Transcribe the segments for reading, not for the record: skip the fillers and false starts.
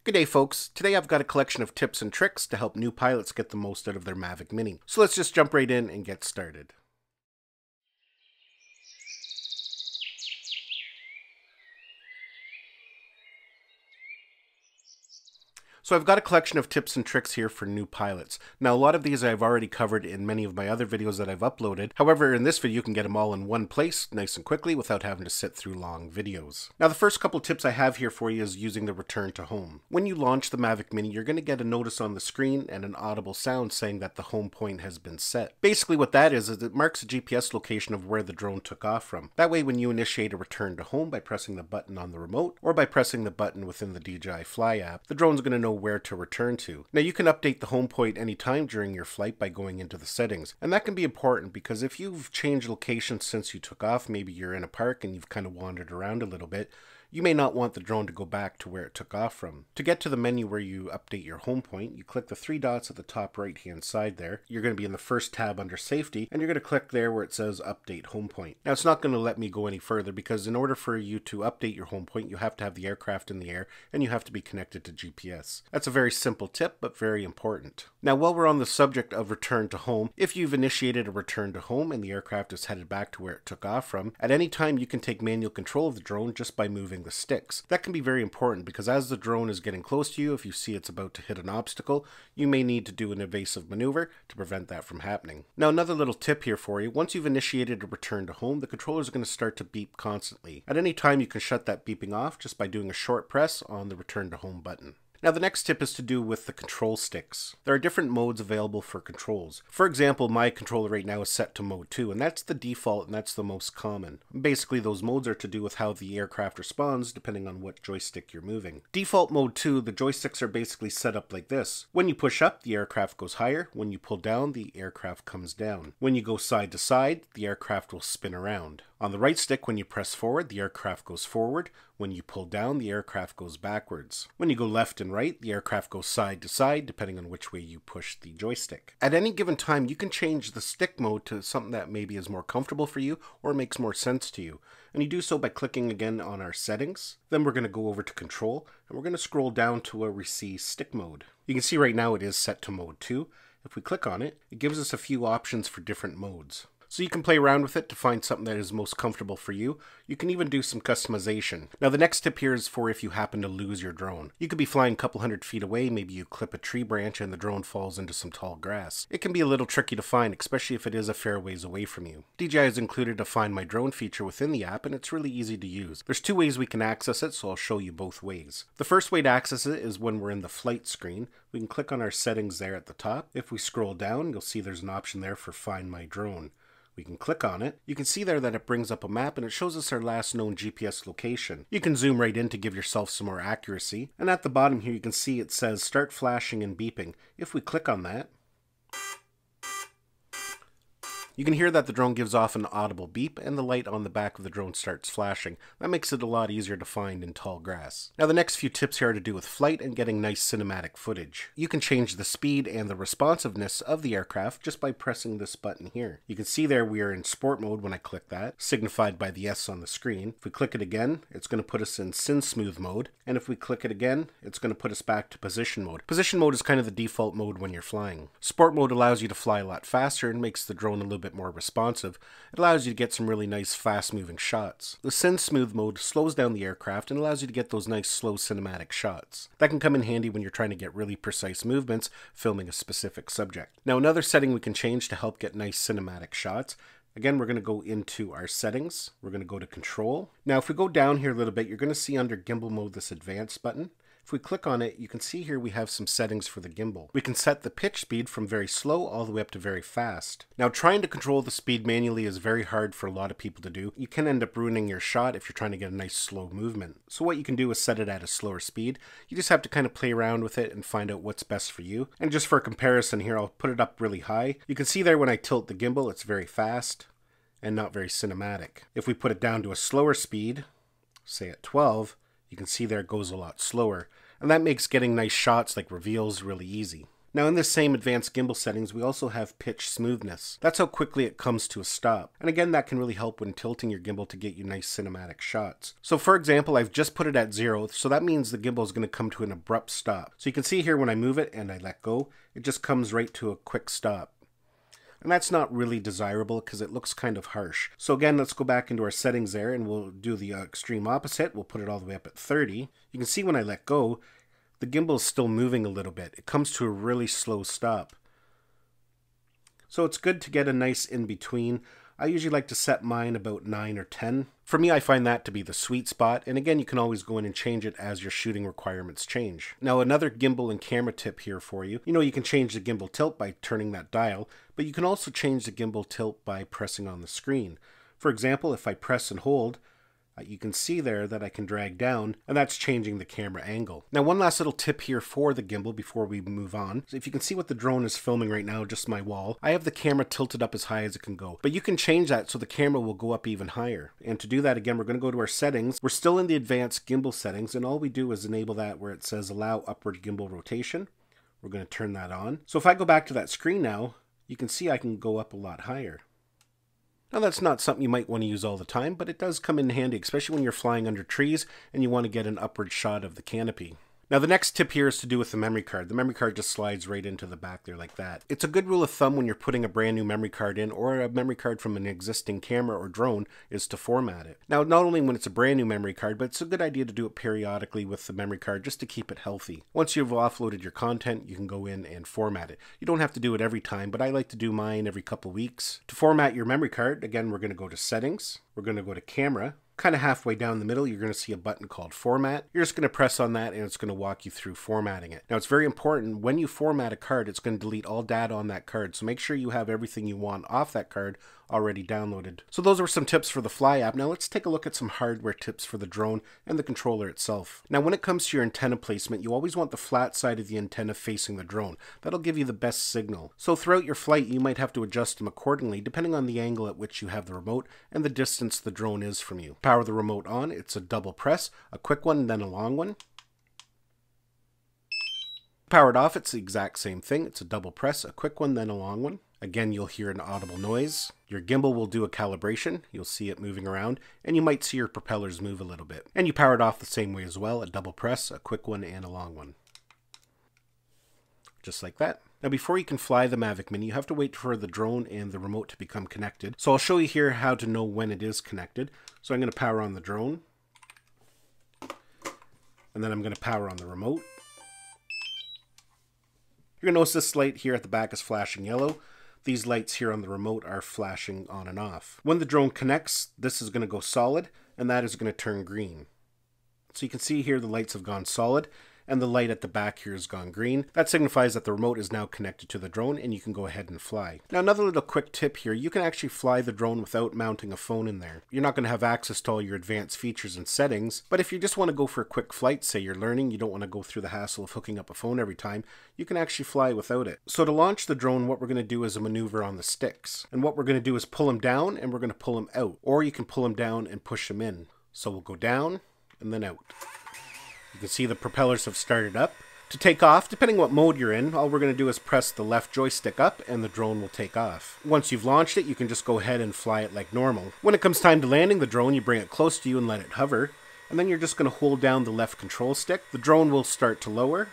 Good day, folks. Today I've got a collection of tips and tricks to help new pilots get the most out of their Mavic Mini. So let's just jump right in and get started. So I've got a collection of tips and tricks here for new pilots. Now a lot of these I've already covered in many of my other videos that I've uploaded. However, in this video you can get them all in one place, nice and quickly, without having to sit through long videos. Now the first couple tips I have here for you is using the return to home. When you launch the Mavic Mini, you're going to get a notice on the screen and an audible sound saying that the home point has been set. Basically what that is it marks a GPS location of where the drone took off from. That way when you initiate a return to home by pressing the button on the remote or by pressing the button within the DJI Fly app, the drone's going to know where to return to. Now you can update the home point anytime during your flight by going into the settings, and that can be important because if you've changed location since you took off, maybe you're in a park and you've kind of wandered around a little bit, you may not want the drone to go back to where it took off from. To get to the menu where you update your home point, you click the three dots at the top right hand side there. You're going to be in the first tab under safety, and you're going to click there where it says update home point. Now it's not going to let me go any further because in order for you to update your home point, you have to have the aircraft in the air and you have to be connected to GPS. That's a very simple tip, but very important. Now while we're on the subject of return to home, if you've initiated a return to home and the aircraft is headed back to where it took off from, at any time you can take manual control of the drone just by moving the sticks. That can be very important because as the drone is getting close to you, if you see it's about to hit an obstacle, you may need to do an evasive maneuver to prevent that from happening. Now another little tip here for you, once you've initiated a return to home, the controller is going to start to beep constantly. At any time you can shut that beeping off just by doing a short press on the return to home button. Now the next tip is to do with the control sticks. There are different modes available for controls. For example, my controller right now is set to mode 2, and that's the default and that's the most common. Basically those modes are to do with how the aircraft responds depending on what joystick you're moving. Default mode 2, the joysticks are basically set up like this. When you push up, the aircraft goes higher. When you pull down, the aircraft comes down. When you go side to side, the aircraft will spin around. On the right stick, when you press forward, the aircraft goes forward. When you pull down, the aircraft goes backwards. When you go left and right, the aircraft goes side to side, depending on which way you push the joystick. At any given time, you can change the stick mode to something that maybe is more comfortable for you or makes more sense to you. And you do so by clicking again on our settings. Then we're going to go over to control, and we're going to scroll down to where we see stick mode. You can see right now it is set to mode 2. If we click on it, it gives us a few options for different modes. So you can play around with it to find something that is most comfortable for you. You can even do some customization. Now the next tip here is for if you happen to lose your drone. You could be flying a couple hundred feet away, maybe you clip a tree branch and the drone falls into some tall grass. It can be a little tricky to find, especially if it is a fair ways away from you. DJI has included a Find My Drone feature within the app, and it's really easy to use. There's two ways we can access it, so I'll show you both ways. The first way to access it is when we're in the flight screen. We can click on our settings there at the top. If we scroll down, you'll see there's an option there for Find My Drone. We can click on it. You can see there that it brings up a map and it shows us our last known GPS location. You can zoom right in to give yourself some more accuracy. And at the bottom here you can see it says start flashing and beeping. If we click on that, you can hear that the drone gives off an audible beep and the light on the back of the drone starts flashing. That makes it a lot easier to find in tall grass. Now the next few tips here are to do with flight and getting nice cinematic footage. You can change the speed and the responsiveness of the aircraft just by pressing this button here. You can see there we are in sport mode when I click that, signified by the S on the screen. If we click it again, it's going to put us in Sin Smooth mode, and if we click it again, it's going to put us back to position mode. Position mode is kind of the default mode when you're flying. Sport mode allows you to fly a lot faster and makes the drone a little bit more responsive. It allows you to get some really nice fast moving shots. The Sin Smooth mode slows down the aircraft and allows you to get those nice slow cinematic shots. That can come in handy when you're trying to get really precise movements filming a specific subject. Now another setting we can change to help get nice cinematic shots. Again, we're going to go into our settings. We're going to go to control. Now if we go down here a little bit, you're going to see under Gimbal Mode this advanced button. If we click on it, you can see here we have some settings for the gimbal. We can set the pitch speed from very slow all the way up to very fast. Now trying to control the speed manually is very hard for a lot of people to do. You can end up ruining your shot if you're trying to get a nice slow movement. So what you can do is set it at a slower speed. You just have to kind of play around with it and find out what's best for you. And just for comparison here, I'll put it up really high. You can see there when I tilt the gimbal, it's very fast and not very cinematic. If we put it down to a slower speed, say at 12, you can see there it goes a lot slower. And that makes getting nice shots like reveals really easy. Now in this same advanced gimbal settings, we also have pitch smoothness. That's how quickly it comes to a stop. And again, that can really help when tilting your gimbal to get you nice cinematic shots. So for example, I've just put it at 0, so that means the gimbal is going to come to an abrupt stop. So you can see here when I move it and I let go, it just comes right to a quick stop. And that's not really desirable because it looks kind of harsh. So again, let's go back into our settings there and we'll do the extreme opposite. We'll put it all the way up at 30. You can see when I let go, the gimbal is still moving a little bit. It comes to a really slow stop. So it's good to get a nice in-between. I usually like to set mine about 9 or 10. For me, I find that to be the sweet spot. And again, you can always go in and change it as your shooting requirements change. Now, another gimbal and camera tip here for you. You can change the gimbal tilt by turning that dial, but you can also change the gimbal tilt by pressing on the screen. For example, if I press and hold, you can see there that I can drag down, and that's changing the camera angle. Now, one last little tip here for the gimbal before we move on. So if you can see what the drone is filming right now, just my wall, I have the camera tilted up as high as it can go. But you can change that so the camera will go up even higher. And to do that, again, we're going to go to our settings. We're still in the advanced gimbal settings, and all we do is enable that where it says allow upward gimbal rotation. We're going to turn that on. So if I go back to that screen now, you can see I can go up a lot higher. Now that's not something you might want to use all the time, but it does come in handy, especially when you're flying under trees and you want to get an upward shot of the canopy. Now the next tip here is to do with the memory card. The memory card just slides right into the back there like that. It's a good rule of thumb when you're putting a brand new memory card in or a memory card from an existing camera or drone is to format it. Now not only when it's a brand new memory card, but it's a good idea to do it periodically with the memory card just to keep it healthy. Once you've offloaded your content, you can go in and format it. You don't have to do it every time, but I like to do mine every couple weeks. To format your memory card, again, we're going to go to Settings. We're going to go to Camera. Kind of halfway down the middle, you're going to see a button called Format. You're just going to press on that and it's going to walk you through formatting it. Now it's very important, when you format a card, it's going to delete all data on that card. So make sure you have everything you want off that card already downloaded. So those were some tips for the Fly app. Now let's take a look at some hardware tips for the drone and the controller itself. Now when it comes to your antenna placement, you always want the flat side of the antenna facing the drone. That'll give you the best signal. So throughout your flight, you might have to adjust them accordingly depending on the angle at which you have the remote and the distance the drone is from you. Power the remote on, it's a double press, a quick one and then a long one. Power it off, it's the exact same thing. It's a double press, a quick one, then a long one. Again, you'll hear an audible noise. Your gimbal will do a calibration. You'll see it moving around, and you might see your propellers move a little bit. And you power it off the same way as well, a double press, a quick one, and a long one. Just like that. Now before you can fly the Mavic Mini, you have to wait for the drone and the remote to become connected. So I'll show you here how to know when it is connected. So I'm going to power on the drone. And then I'm going to power on the remote. You're going to notice this light here at the back is flashing yellow. These lights here on the remote are flashing on and off. When the drone connects, this is going to go solid, and that is going to turn green. So you can see here the lights have gone solid, and the light at the back here has gone green. That signifies that the remote is now connected to the drone and you can go ahead and fly. Now another little quick tip here, you can actually fly the drone without mounting a phone in there. You're not going to have access to all your advanced features and settings, but if you just want to go for a quick flight, say you're learning, you don't want to go through the hassle of hooking up a phone every time, you can actually fly without it. So to launch the drone, what we're going to do is a maneuver on the sticks. And what we're going to do is pull them down and we're going to pull them out. Or you can pull them down and push them in. So we'll go down and then out. You can see the propellers have started up. To take off, depending what mode you're in, all we're going to do is press the left joystick up and the drone will take off. Once you've launched it, you can just go ahead and fly it like normal. When it comes time to landing the drone, you bring it close to you and let it hover. And then you're just going to hold down the left control stick. The drone will start to lower.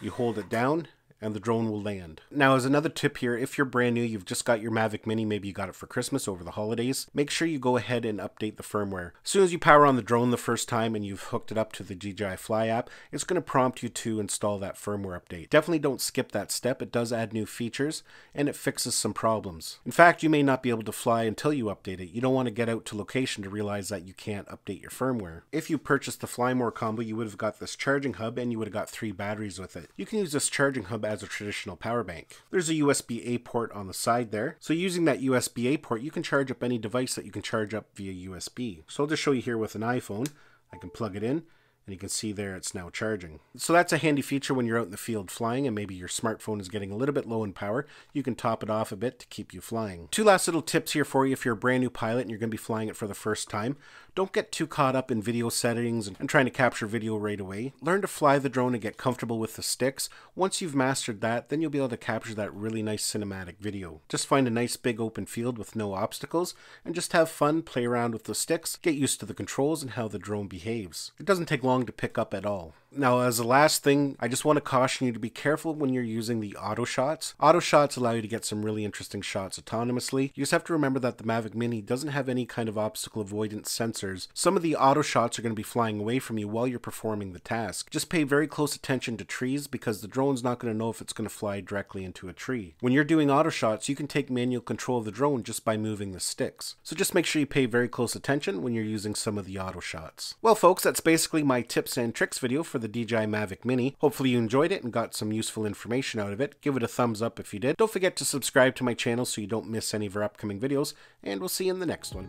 You hold it down and the drone will land. Now as another tip here, if you're brand new, you've just got your Mavic Mini, maybe you got it for Christmas over the holidays, make sure you go ahead and update the firmware. As soon as you power on the drone the first time and you've hooked it up to the DJI Fly app, it's going to prompt you to install that firmware update. Definitely don't skip that step. It does add new features and it fixes some problems. In fact, you may not be able to fly until you update it. You don't want to get out to location to realize that you can't update your firmware. If you purchased the Fly More combo, you would have got this charging hub and you would have got 3 batteries with it. You can use this charging hub as a traditional power bank. There's a USB-A port on the side there. So using that USB-A port, you can charge up any device that you can charge up via USB. So I'll just show you here with an iPhone. I can plug it in And you can see there it's now charging. So that's a handy feature when you're out in the field flying and maybe your smartphone is getting a little bit low in power. You can top it off a bit to keep you flying. Two last little tips here for you if you're a brand new pilot and you're going to be flying it for the first time. Don't get too caught up in video settings and trying to capture video right away. Learn to fly the drone and get comfortable with the sticks. Once you've mastered that, then you'll be able to capture that really nice cinematic video. Just find a nice big open field with no obstacles and just have fun, play around with the sticks, get used to the controls and how the drone behaves. It doesn't take long to pick up at all. Now, as a last thing, I just want to caution you to be careful when you're using the auto shots. Auto shots allow you to get some really interesting shots autonomously. You just have to remember that the Mavic Mini doesn't have any kind of obstacle avoidance sensors. Some of the auto shots are going to be flying away from you while you're performing the task. Just pay very close attention to trees because the drone's not going to know if it's going to fly directly into a tree. When you're doing auto shots, you can take manual control of the drone just by moving the sticks. So just make sure you pay very close attention when you're using some of the auto shots. Well folks, that's basically my tips and tricks video for the DJI Mavic Mini. Hopefully you enjoyed it and got some useful information out of it. Give it a thumbs up if you did. Don't forget to subscribe to my channel so you don't miss any of our upcoming videos, and we'll see you in the next one.